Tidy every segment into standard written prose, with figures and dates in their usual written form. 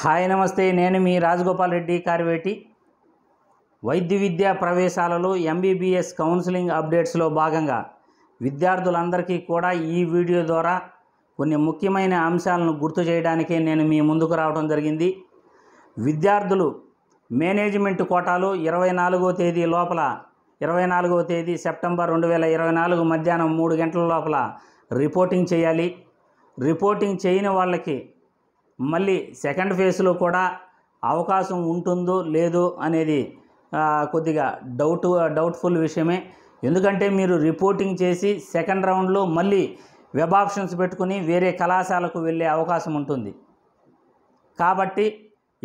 Hi నమస్తే, నేను మీ రాజగోపాల్ రెడ్డి కార్వేటి. వైద్య విద్యా ప్రవేశాలలో ఎంబీబీఎస్ కౌన్సిలింగ్ అప్డేట్స్లో భాగంగా విద్యార్థులందరికీ కూడా ఈ వీడియో ద్వారా కొన్ని ముఖ్యమైన అంశాలను గుర్తు చేయడానికే నేను మీ ముందుకు రావడం జరిగింది. విద్యార్థులు మేనేజ్మెంట్ కోటాలో 24వ తేదీ లోపల 24వ తేదీ సెప్టెంబర్ 2024 మధ్యాహ్నం 3 గంటల లోపల రిపోర్టింగ్ చేయాలి. రిపోర్టింగ్ చేయని వాళ్ళకి మళ్ళీ సెకండ్ ఫేజ్లో కూడా అవకాశం ఉంటుందో లేదో అనేది కొద్దిగా డౌట్ఫుల్ విషయమే. ఎందుకంటే మీరు రిపోర్టింగ్ చేసి సెకండ్ రౌండ్లో మళ్ళీ వెబ్ ఆప్షన్స్ పెట్టుకుని వేరే కళాశాలకు వెళ్ళే అవకాశం ఉంటుంది. కాబట్టి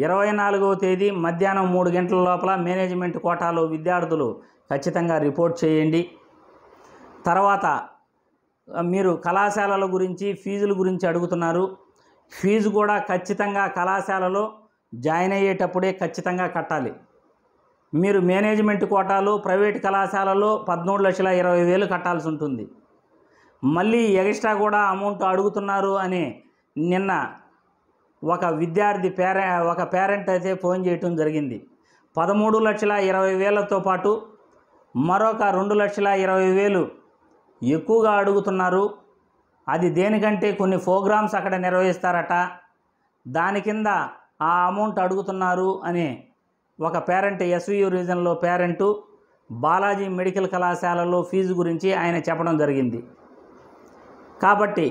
24వ తేదీ మధ్యాహ్నం 3 గంటల లోపల మేనేజ్మెంట్ కోటాలో విద్యార్థులు ఖచ్చితంగా రిపోర్ట్ చేయండి. తర్వాత మీరు కళాశాలల గురించి ఫీజుల గురించి అడుగుతున్నారు. ఫీజు కూడా ఖచ్చితంగా కళాశాలలో జాయిన్ అయ్యేటప్పుడే ఖచ్చితంగా కట్టాలి. మీరు మేనేజ్మెంట్ కోటాలో ప్రైవేట్ కళాశాలలో 13,20,000 కట్టాల్సి ఉంటుంది. మళ్ళీ ఎక్స్ట్రా కూడా అమౌంట్ అడుగుతున్నారు అని నిన్న ఒక విద్యార్థి ఒక పేరెంట్ అయితే ఫోన్ చేయటం జరిగింది. 13,20,000తో పాటు మరొక 2,20,000 ఎక్కువగా అడుగుతున్నారు. అది దేనికంటే కొన్ని ప్రోగ్రామ్స్ అక్కడ నిర్వహిస్తారట, దాని కింద ఆ అమౌంట్ అడుగుతున్నారు అని ఒక పేరెంట్ ఎస్వియు రీజన్లో పేరెంటు బాలాజీ మెడికల్ కళాశాలలో ఫీజు గురించి ఆయన చెప్పడం జరిగింది. కాబట్టి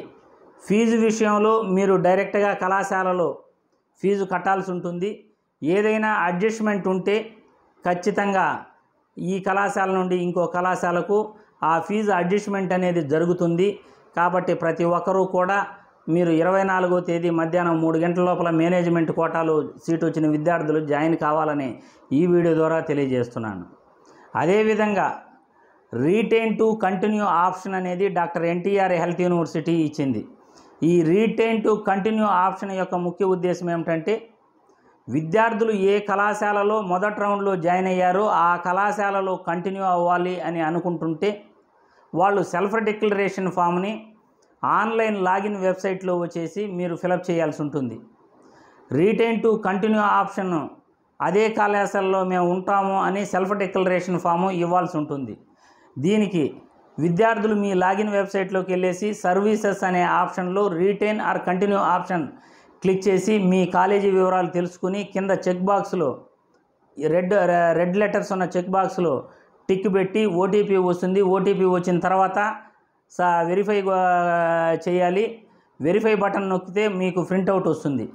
ఫీజు విషయంలో మీరు డైరెక్ట్గా కళాశాలలో ఫీజు కట్టాల్సి ఉంటుంది. ఏదైనా అడ్జస్ట్మెంట్ ఉంటే ఖచ్చితంగా ఈ కళాశాల నుండి ఇంకో కళాశాలకు ఆ ఫీజు అడ్జస్ట్మెంట్ అనేది జరుగుతుంది. కాబట్టి ప్రతి ఒక్కరూ కూడా మీరు 24వ తేదీ మధ్యాహ్నం 3 గంటల లోపల మేనేజ్మెంట్ కోటాలో సీటు వచ్చిన విద్యార్థులు జాయిన్ కావాలని ఈ వీడియో ద్వారా తెలియజేస్తున్నాను. అదేవిధంగా రీటైన్ టు కంటిన్యూ ఆప్షన్ అనేది డాక్టర్ ఎన్టీఆర్ హెల్త్ యూనివర్సిటీ ఇచ్చింది. ఈ రీటైన్ టు కంటిన్యూ ఆప్షన్ యొక్క ముఖ్య ఉద్దేశం ఏమిటంటే, విద్యార్థులు ఏ కళాశాలలో మొదటి రౌండ్లో జాయిన్ అయ్యారో ఆ కళాశాలలో కంటిన్యూ అవ్వాలి అని అనుకుంటుంటే వాళ్ళు సెల్ఫ్ డిక్లరేషన్ ఫామ్ని ఆన్లైన్ లాగిన్ వెబ్సైట్లో వచ్చేసి మీరు ఫిలప్ చేయాల్సి ఉంటుంది. రీటైన్ టు కంటిన్యూ ఆప్షన్ అదే కళాశాలలో మేము ఉంటాము అని సెల్ఫ్ డిక్లరేషన్ ఫాము ఇవ్వాల్సి ఉంటుంది. దీనికి విద్యార్థులు మీ లాగిన్ వెబ్సైట్లోకి వెళ్ళేసి సర్వీసెస్ అనే ఆప్షన్లో retain or continue option click చేసి మీ కాలేజీ వివరాలు తెలుసుకుని కింద చెక్ బాక్స్లో రెడ్ లెటర్స్ ఉన్న చెక్ బాక్స్లో టిక్ పెట్టి ఓటీపీ వస్తుంది. ఓటీపీ వచ్చిన తర్వాత వెరిఫై చేయాలి. వెరిఫై బటన్ నొక్కితే మీకు ప్రింటౌట్ వస్తుంది.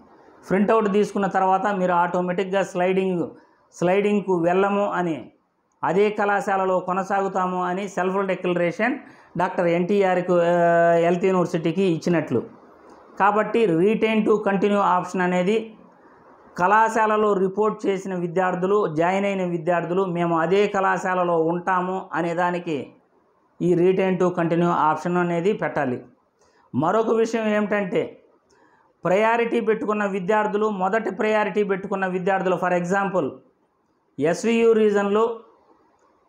ప్రింటౌట్ తీసుకున్న తర్వాత మీరు ఆటోమేటిక్గా స్లైడింగ్కు వెళ్ళము అని అదే కళాశాలలో కొనసాగుతాము అని self declaration doctor NTR health యూనివర్సిటీకి ఇచ్చినట్లు. కాబట్టి రీటైన్ టు కంటిన్యూ ఆప్షన్ అనేది కళాశాలలో రిపోర్ట్ చేసిన విద్యార్థులు, జాయిన్ అయిన విద్యార్థులు మేము అదే కళాశాలలో ఉంటాము అనే దానికి ఈ రీటైన్ టు కంటిన్యూ ఆప్షన్ అనేది పెట్టాలి. మరొక విషయం ఏమిటంటే, ప్రయారిటీ పెట్టుకున్న విద్యార్థులు, మొదటి ప్రయారిటీ పెట్టుకున్న విద్యార్థులు, ఫర్ ఎగ్జాంపుల్ ఎస్వియు రీజన్లో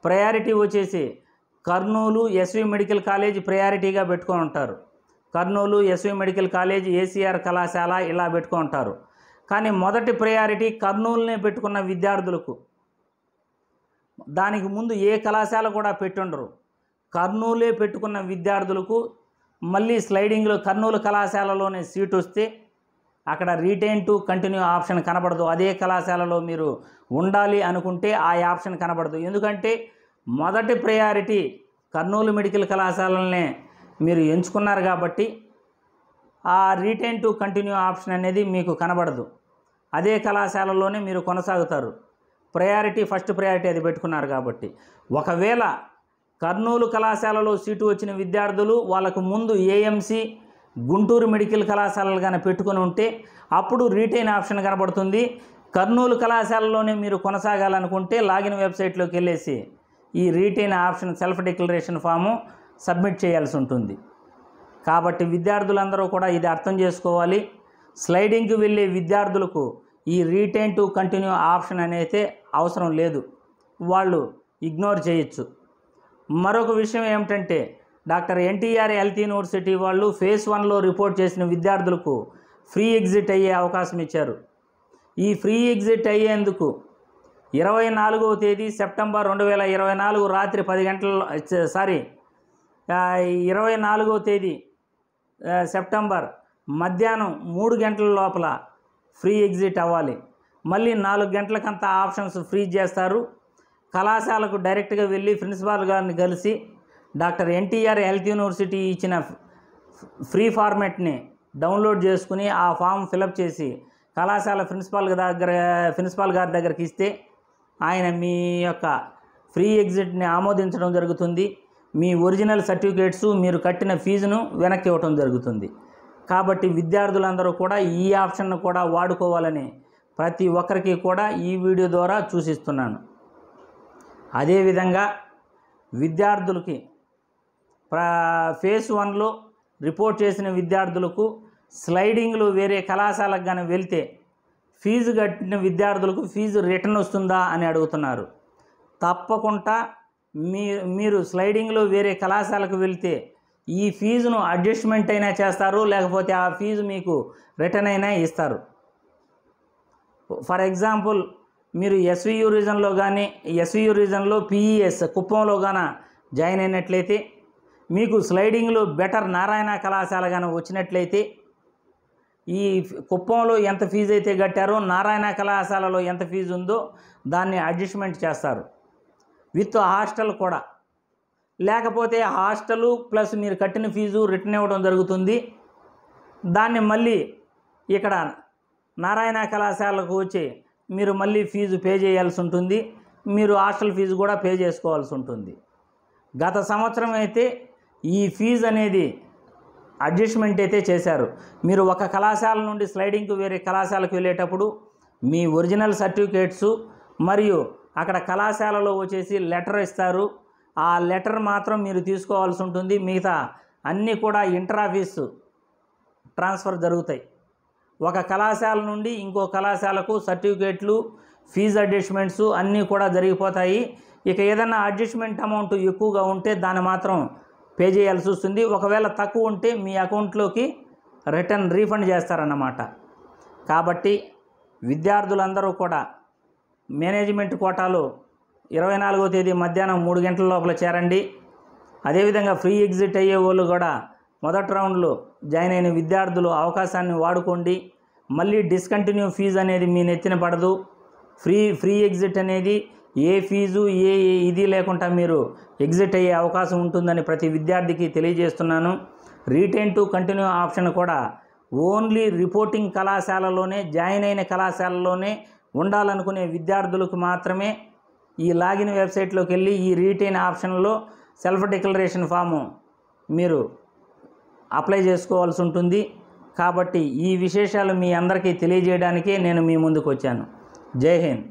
ప్రయారిటీ వచ్చేసి కర్నూలు ఎస్వి మెడికల్ కాలేజ్ ప్రయారిటీగా పెట్టుకొని ఉంటారు. Kurnool SV medical college, ACR కళాశాల ఇలా పెట్టుకొని ఉంటారు. కానీ మొదటి ప్రయారిటీ కర్నూలునే పెట్టుకున్న విద్యార్థులకు, దానికి ముందు ఏ కళాశాల కూడా పెట్టుండరు. కర్నూలే పెట్టుకున్న విద్యార్థులకు మళ్ళీ స్లైడింగ్లో కర్నూలు కళాశాలలోనే సీట్ వస్తే అక్కడ రీటైన్ టు కంటిన్యూ ఆప్షన్ కనబడదు. అదే కళాశాలలో మీరు ఉండాలి అనుకుంటే ఆ ఆప్షన్ కనబడదు. ఎందుకంటే మొదటి ప్రయారిటీ కర్నూలు మెడికల్ కళాశాలనే మీరు ఎంచుకున్నారు కాబట్టి ఆ రీటైన్ టు కంటిన్యూ ఆప్షన్ అనేది మీకు కనబడదు. అదే కళాశాలలోనే మీరు కొనసాగుతారు. ఫస్ట్ ప్రయారిటీ అది పెట్టుకున్నారు కాబట్టి. ఒకవేళ కర్నూలు కళాశాలలో సీటు వచ్చిన విద్యార్థులు వాళ్ళకు ముందు ఏఎంసీ, గుంటూరు మెడికల్ కళాశాలలు కానీ పెట్టుకుని ఉంటే అప్పుడు రీటైన్ ఆప్షన్ కనబడుతుంది. కర్నూలు కళాశాలలోనే మీరు కొనసాగాలనుకుంటే లాగిన్ వెబ్సైట్లోకి వెళ్ళేసి ఈ retain option self declaration form submit చేయాల్సి ఉంటుంది. కాబట్టి విద్యార్థులందరూ కూడా ఇది అర్థం చేసుకోవాలి. స్లైడింగ్కి వెళ్ళే విద్యార్థులకు ఈ రీటైన్ టు కంటిన్యూ ఆప్షన్ అనేది అవసరం లేదు, వాళ్ళు ఇగ్నోర్ చేయొచ్చు. మరొక విషయం ఏమిటంటే, డాక్టర్ ఎన్టీఆర్ హెల్త్ యూనివర్సిటీ వాళ్ళు ఫేజ్ 1లో రిపోర్ట్ చేసిన విద్యార్థులకు ఫ్రీ ఎగ్జిట్ అయ్యే అవకాశం ఇచ్చారు. ఈ ఫ్రీ ఎగ్జిట్ అయ్యేందుకు 24వ తేదీ సెప్టెంబర్ 2024 రాత్రి 10 గంటల 24వ తేదీ సెప్టెంబర్ మధ్యాహ్నం 3 గంటల లోపల ఫ్రీ ఎగ్జిట్ అవ్వాలి. మళ్ళీ 4 గంటలకంతా ఆప్షన్స్ ఫ్రీజ్ చేస్తారు. కళాశాలకు డైరెక్ట్గా వెళ్ళి ప్రిన్సిపాల్ గారిని కలిసి డాక్టర్ ఎన్టీఆర్ హెల్త్ యూనివర్సిటీ ఇచ్చిన ఫ్రీ ఫార్మెట్ని డౌన్లోడ్ చేసుకుని ఆ ఫామ్ ఫిలప్ చేసి కళాశాల ప్రిన్సిపాల్ గారి దగ్గరికి ఇస్తే ఆయన మీ యొక్క ఫ్రీ ఎగ్జిట్ని ఆమోదించడం జరుగుతుంది. మీ ఒరిజినల్ సర్టిఫికేట్స్, మీరు కట్టిన ఫీజును వెనక్కి ఇవ్వటం జరుగుతుంది. కాబట్టి విద్యార్థులందరూ కూడా ఈ ఆప్షన్ను కూడా వాడుకోవాలని ప్రతి ఒక్కరికి కూడా ఈ వీడియో ద్వారా సూచిస్తున్నాను. అదేవిధంగా విద్యార్థులకి ఫేజ్ 1లో రిపోర్ట్ చేసిన విద్యార్థులకు స్లైడింగ్లో వేరే కళాశాలకు కానీ వెళ్తే ఫీజు కట్టిన విద్యార్థులకు ఫీజు రిటర్న్ వస్తుందా అని అడుగుతున్నారు. తప్పకుండా మీరు స్లైడింగ్లో వేరే కళాశాలకు వెళ్తే ఈ ఫీజును అడ్జస్ట్మెంట్ అయినా చేస్తారు, లేకపోతే ఆ ఫీజు మీకు రిటర్న్ అయినా ఇస్తారు. ఫర్ ఎగ్జాంపుల్, మీరు ఎస్వియు రీజన్లో పిఈఎస్ కుప్పంలో గాన జాయిన్ అయినట్లయితే మీకు స్లైడింగ్లో బెటర్ నారాయణ కళాశాల గాన వచ్చినట్లయితే ఈ కుప్పంలో ఎంత ఫీజు అయితే కట్టారో నారాయణ కళాశాలలో ఎంత ఫీజు ఉందో దాన్ని అడ్జస్ట్మెంట్ చేస్తారు విత్ హాస్టల్ కూడా. లేకపోతే హాస్టలు ప్లస్ మీరు కట్టిన ఫీజు రిటర్న్ ఇవ్వడం జరుగుతుంది. దాన్ని మళ్ళీ ఇక్కడ నారాయణ కళాశాలకు వచ్చి మీరు మళ్ళీ ఫీజు పే చేయాల్సి ఉంటుంది. మీరు హాస్టల్ ఫీజు కూడా పే చేసుకోవాల్సి ఉంటుంది. గత సంవత్సరం అయితే ఈ ఫీజు అనేది అడ్జస్ట్మెంట్ అయితే చేశారు. మీరు ఒక కళాశాల నుండి స్లైడింగ్కి వేరే కళాశాలకు వెళ్ళేటప్పుడు మీ ఒరిజినల్ సర్టిఫికేట్సు మరియు అక్కడ కళాశాలలో వచ్చేసి లెటర్ ఇస్తారు. ఆ లెటర్ మాత్రం మీరు తీసుకోవాల్సి ఉంటుంది. మిగతా అన్నీ కూడా ఇంటర్ ఆఫీసు ట్రాన్స్ఫర్ జరుగుతాయి. ఒక కళాశాల నుండి ఇంకో కళాశాలకు సర్టిఫికేట్లు, ఫీజు అడ్జస్ట్మెంట్స్ అన్నీ కూడా జరిగిపోతాయి. ఇక ఏదైనా అడ్జస్ట్మెంట్ అమౌంట్ ఎక్కువగా ఉంటే దాన్ని మాత్రం పే చేయాల్సి వస్తుంది. ఒకవేళ తక్కువ ఉంటే మీ అకౌంట్లోకి రీఫండ్ చేస్తారన్నమాట. కాబట్టి విద్యార్థులందరూ కూడా మేనేజ్మెంట్ కోటాలో 24వ తేదీ మధ్యాహ్నం 3 గంటల లోపల చేరండి. అదేవిధంగా ఫ్రీ ఎగ్జిట్ అయ్యే వాళ్ళు కూడా మొదటి రౌండ్లో జాయిన్ అయిన విద్యార్థులు అవకాశాన్ని వాడుకోండి. మళ్ళీ డిస్కంటిన్యూ ఫీజు అనేది మీ నెత్తిన పడదు. ఫ్రీ ఎగ్జిట్ అనేది ఏ ఫీజు ఇది లేకుండా మీరు ఎగ్జిట్ అయ్యే అవకాశం ఉంటుందని ప్రతి విద్యార్థికి తెలియజేస్తున్నాను. రీటైన్ టు కంటిన్యూ ఆప్షన్ కూడా ఓన్లీ రిపోర్టింగ్ కళాశాలలోనే, జాయిన్ అయిన కళాశాలలోనే ఉండాలనుకునే విద్యార్థులకు మాత్రమే ఈ లాగిన్ వెబ్సైట్లోకి వెళ్ళి ఈ రీటైన్ ఆప్షన్లో సెల్ఫ్ డిక్లరేషన్ ఫాము మీరు అప్లై చేసుకోవాల్సి ఉంటుంది. కాబట్టి ఈ విశేషాలు మీ అందరికీ తెలియజేయడానికే నేను మీ ముందుకు వచ్చాను. జై హింద్.